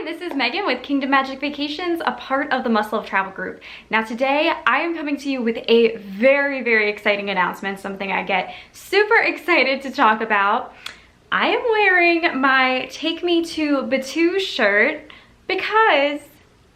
Hi, this is Megan with Kingdom Magic Vacations, a part of the Muscle of Travel group. Now today, I am coming to you with a very, very exciting announcement, something I get super excited to talk about. I am wearing my Take Me to Batuu shirt because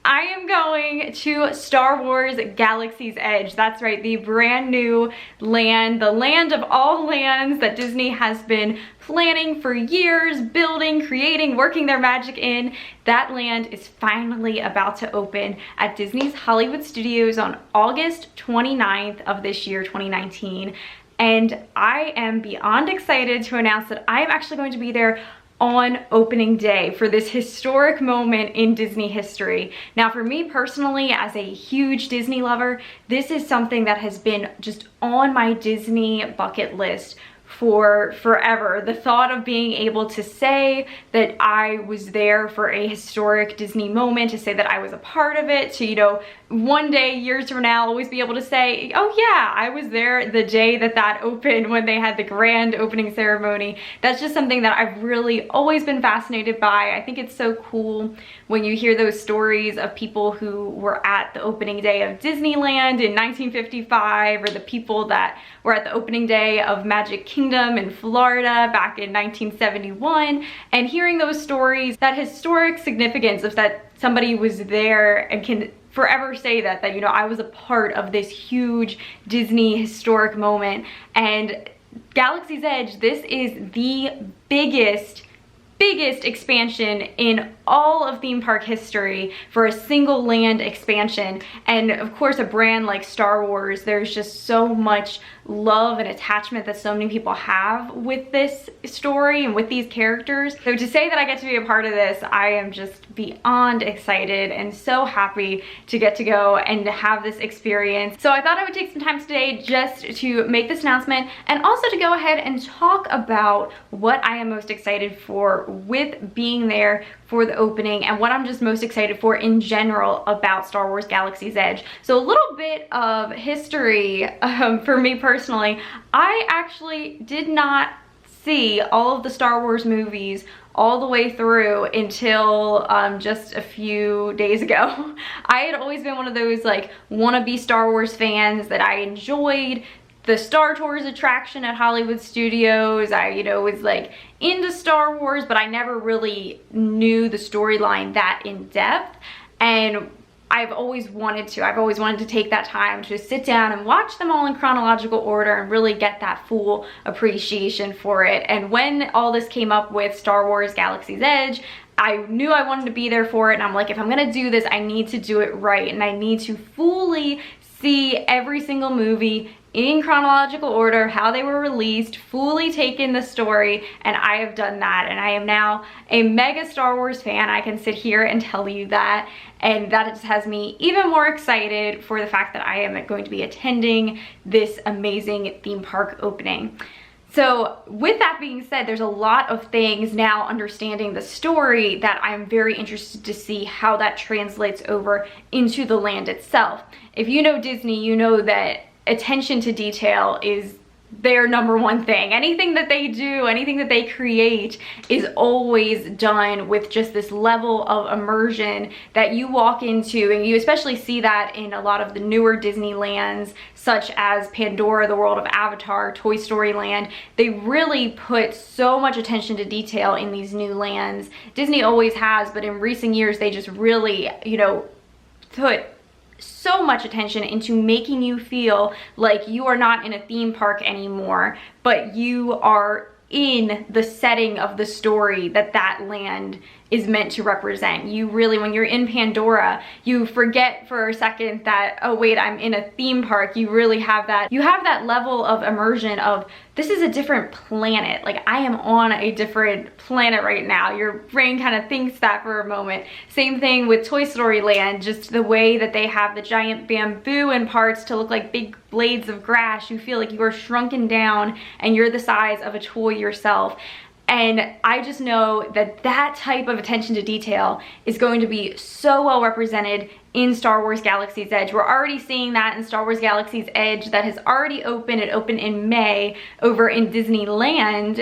I am going to Star Wars Galaxy's Edge. That's right, the brand new land, the land of all lands that Disney has been planning for years, building, creating, working their magic in. That land is finally about to open at Disney's Hollywood Studios on August 29th of this year, 2019. And I am beyond excited to announce that I am actually going to be there on opening day for this historic moment in Disney history. Now, for me personally, as a huge Disney lover, this is something that has been just on my Disney bucket list for forever. The thought of being able to say that I was there for a historic Disney moment, to say that I was a part of it, to, you know, one day, years from now, always be able to say, oh yeah, I was there the day that that opened, when they had the grand opening ceremony. That's just something that I've really always been fascinated by. I think it's so cool when you hear those stories of people who were at the opening day of Disneyland in 1955, or the people that were at the opening day of Magic Kingdom in Florida back in 1971, and hearing those stories, that historic significance of that somebody was there and can forever say that you know, I was a part of this huge Disney historic moment. And Galaxy's Edge, this is the biggest expansion in all of theme park history for a single land expansion. And of course, a brand like Star Wars, there's just so much love and attachment that so many people have with this story and with these characters. So to say that I get to be a part of this, I am just beyond excited and so happy to get to go and have this experience. So I thought I would take some time today just to make this announcement, and also to go ahead and talk about what I am most excited for with being there for the opening, and what I'm just most excited for in general about Star Wars Galaxy's Edge. So a little bit of history for me personally. I actually did not see all of the Star Wars movies all the way through until just a few days ago. I had always been one of those like wannabe Star Wars fans that I enjoyed the Star Tours attraction at Hollywood Studios. I, you know, was like into Star Wars, but I never really knew the storyline that in depth. And I've always wanted to take that time to sit down and watch them all in chronological order and really get that full appreciation for it. And when all this came up with Star Wars Galaxy's Edge, I knew I wanted to be there for it. And I'm like, if I'm gonna do this, I need to do it right. And I need to fully see every single movie in chronological order, how they were released, fully take in the story, and I have done that. And I am now a mega Star Wars fan. I can sit here and tell you that, and that just has me even more excited for the fact that I am going to be attending this amazing theme park opening. So with that being said, there's a lot of things now, understanding the story, that I'm very interested to see how that translates over into the land itself. If you know Disney, you know that attention to detail is their number one thing. Anything that they do, anything that they create is always done with just this level of immersion that you walk into, and you especially see that in a lot of the newer Disneylands, such as Pandora, the World of Avatar, Toy Story Land. They really put so much attention to detail in these new lands. Disney always has, but in recent years, they just really, you know, put so much attention into making you feel like you are not in a theme park anymore, but you are in the setting of the story that that land is meant to represent. You really, when you're in Pandora, you forget for a second that, oh wait, I'm in a theme park. You really have that, you have that level of immersion of, this is a different planet. Like, I am on a different planet right now. Your brain kind of thinks that for a moment. Same thing with Toy Story Land, just the way that they have the giant bamboo in parts to look like big blades of grass. You feel like you are shrunken down and you're the size of a toy yourself. And I just know that that type of attention to detail is going to be so well represented in Star Wars Galaxy's Edge. We're already seeing that in Star Wars Galaxy's Edge that has already opened. It opened in May over in Disneyland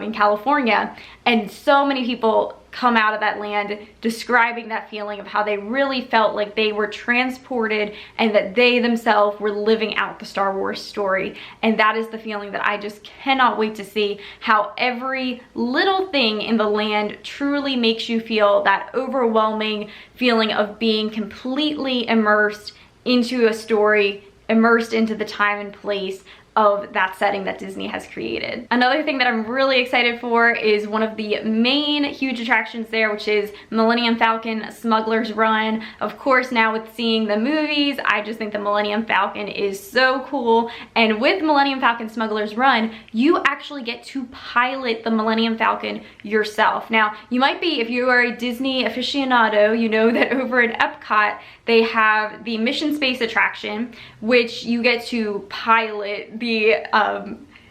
in California. And so many people come out of that land describing that feeling of how they really felt like they were transported and that they themselves were living out the Star Wars story. And that is the feeling that I just cannot wait to see, how every little thing in the land truly makes you feel that overwhelming feeling of being completely immersed into a story, immersed into the time and place of that setting that Disney has created. Another thing that I'm really excited for is one of the main huge attractions there, which is Millennium Falcon Smugglers Run. Of course, now with seeing the movies, I just think the Millennium Falcon is so cool. And with Millennium Falcon Smugglers Run, you actually get to pilot the Millennium Falcon yourself. Now, you might be, if you are a Disney aficionado, you know that over at Epcot, they have the Mission Space attraction, which you get to pilot the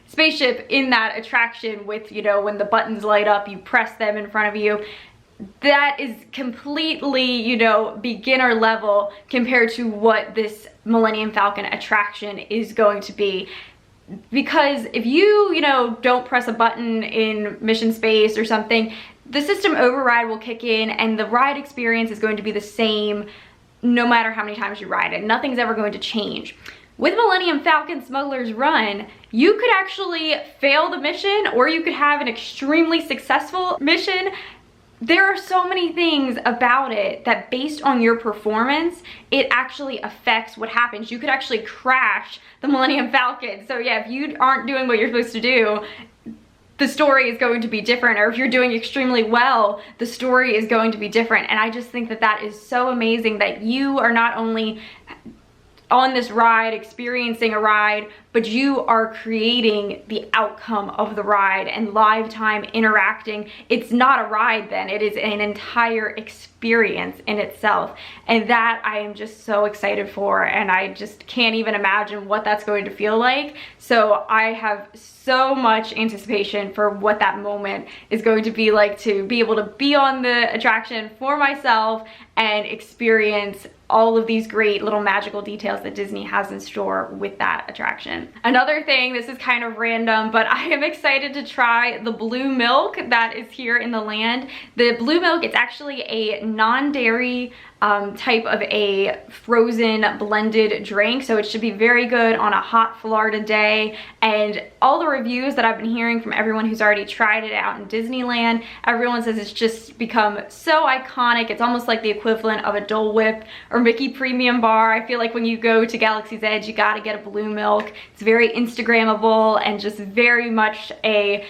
spaceship in that attraction with, you know, when the buttons light up, you press them in front of you. That is completely, you know, beginner level compared to what this Millennium Falcon attraction is going to be. Because if you know, don't press a button in Mission Space or something, the system override will kick in and the ride experience is going to be the same no matter how many times you ride it. Nothing's ever going to change. With Millennium Falcon Smugglers Run, you could actually fail the mission or you could have an extremely successful mission. There are so many things about it that based on your performance, it actually affects what happens. You could actually crash the Millennium Falcon. So yeah, if you aren't doing what you're supposed to do, the story is going to be different, or if you're doing extremely well, the story is going to be different. And I just think that that is so amazing that you are not only on this ride, experiencing a ride, but you are creating the outcome of the ride and live time interacting. It's not a ride then, it is an entire experience in itself. And that I am just so excited for, and I just can't even imagine what that's going to feel like. So I have so much anticipation for what that moment is going to be like, to be able to be on the attraction for myself and experience all of these great little magical details that Disney has in store with that attraction. Another thing, this is kind of random, but I am excited to try the blue milk that is here in the land. The blue milk, it's actually a non-dairy type of a frozen blended drink, so it should be very good on a hot Florida day. And all the reviews that I've been hearing from everyone who's already tried it out in Disneyland, everyone says it's just become so iconic. It's almost like the equivalent of a Dole Whip or Mickey Premium Bar. I feel like when you go to Galaxy's Edge, you gotta get a blue milk. It's very Instagrammable and just very much a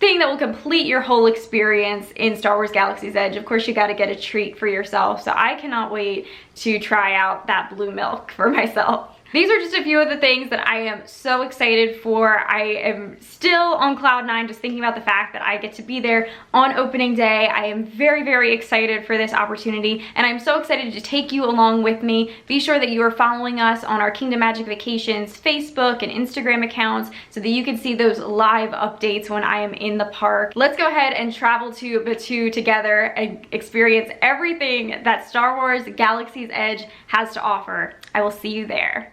thing that will complete your whole experience in Star Wars Galaxy's Edge. Of course, you got to get a treat for yourself. So I cannot wait to try out that blue milk for myself. These are just a few of the things that I am so excited for. I am still on cloud nine just thinking about the fact that I get to be there on opening day. I am very, very excited for this opportunity, and I'm so excited to take you along with me. Be sure that you are following us on our Kingdom Magic Vacations Facebook and Instagram accounts so that you can see those live updates when I am in the park. Let's go ahead and travel to Batuu together and experience everything that Star Wars Galaxy's Edge has to offer. I will see you there.